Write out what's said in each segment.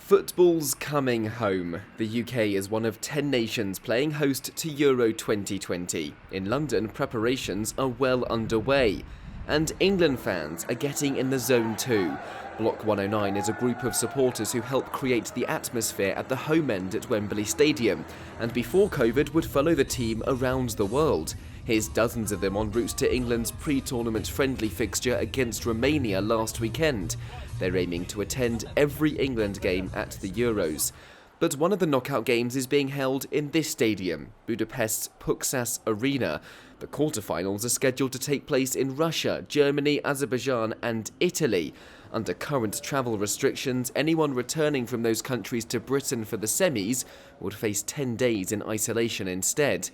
Football's coming home. The UK is one of 10 nations playing host to Euro 2020. In London, preparations are well underway. And England fans are getting in the zone too. Block 109 is a group of supporters who help create the atmosphere at the home end at Wembley Stadium, and before COVID would follow the team around the world. Here's dozens of them en route to England's pre-tournament friendly fixture against Romania last weekend. They're aiming to attend every England game at the Euros. But one of the knockout games is being held in this stadium, Budapest's Puksas Arena. The quarterfinals are scheduled to take place in Russia, Germany, Azerbaijan and Italy. Under current travel restrictions, anyone returning from those countries to Britain for the semis would face 10 days in isolation instead.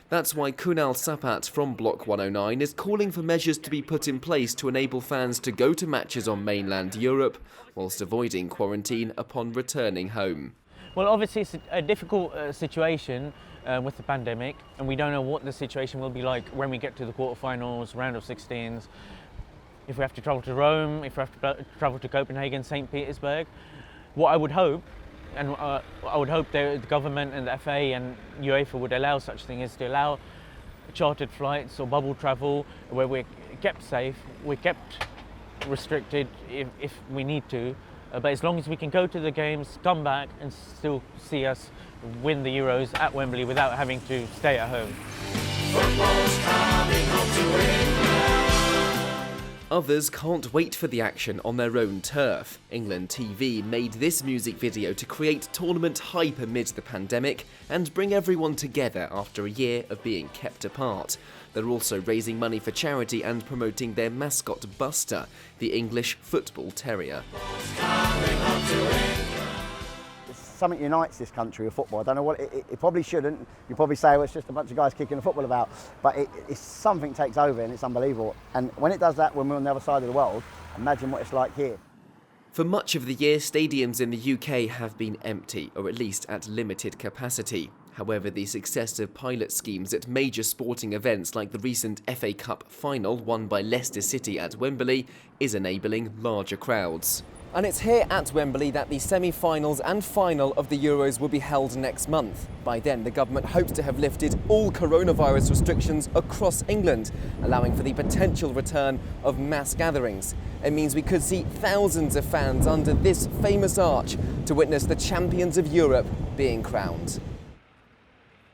That's why Kunal Sapat from Block 109 is calling for measures to be put in place to enable fans to go to matches on mainland Europe, whilst avoiding quarantine upon returning home. Well, obviously it's a difficult situation with the pandemic, and we don't know what the situation will be like when we get to the quarterfinals, round of 16s, if we have to travel to Rome, if we have to travel to Copenhagen, St. Petersburg. What I would hope, and I would hope the government and the FA and UEFA would allow such things, is to allow chartered flights or bubble travel where we're kept safe, we're kept restricted if we need to, but as long as we can go to the games, come back and still see us win the Euros at Wembley without having to stay at home. Football's coming home to England. Others can't wait for the action on their own turf. England TV made this music video to create tournament hype amid the pandemic and bring everyone together after a year of being kept apart. They're also raising money for charity and promoting their mascot Buster, the English football terrier. Something unites this country of football. I don't know what, it probably shouldn't. You probably say, well, it's just a bunch of guys kicking the football about, but it's something takes over and it's unbelievable. And when it does that, when we're on the other side of the world, imagine what it's like here. For much of the year, stadiums in the UK have been empty, or at least at limited capacity. However, the success of pilot schemes at major sporting events like the recent FA Cup final won by Leicester City at Wembley is enabling larger crowds. And it's here at Wembley that the semi-finals and final of the Euros will be held next month. By then, the government hopes to have lifted all coronavirus restrictions across England, allowing for the potential return of mass gatherings. It means we could see thousands of fans under this famous arch to witness the champions of Europe being crowned.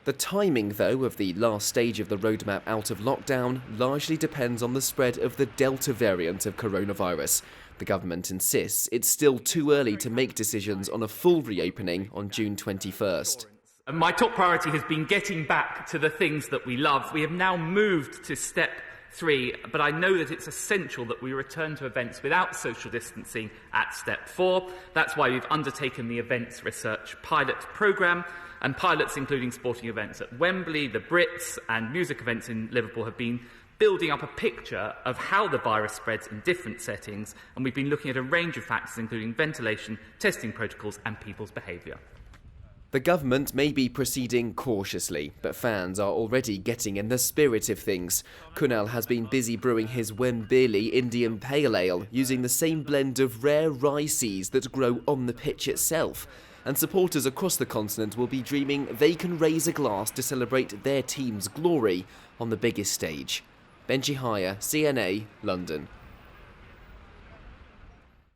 The timing, though, of the last stage of the roadmap out of lockdown largely depends on the spread of the Delta variant of coronavirus. The government insists it's still too early to make decisions on a full reopening on June 21st. My top priority has been getting back to the things that we love. We have now moved to step 3, but I know that it's essential that we return to events without social distancing at step 4. That's why we've undertaken the Events Research Pilot Programme, and pilots including sporting events at Wembley, the Brits and music events in Liverpool have been building up a picture of how the virus spreads in different settings, and we've been looking at a range of factors including ventilation, testing protocols and people's behaviour. The government may be proceeding cautiously, but fans are already getting in the spirit of things. Kunal has been busy brewing his Wembley Indian Pale Ale using the same blend of rare rye seeds that grow on the pitch itself. And supporters across the continent will be dreaming they can raise a glass to celebrate their team's glory on the biggest stage. Benji Hyer, CNA, London.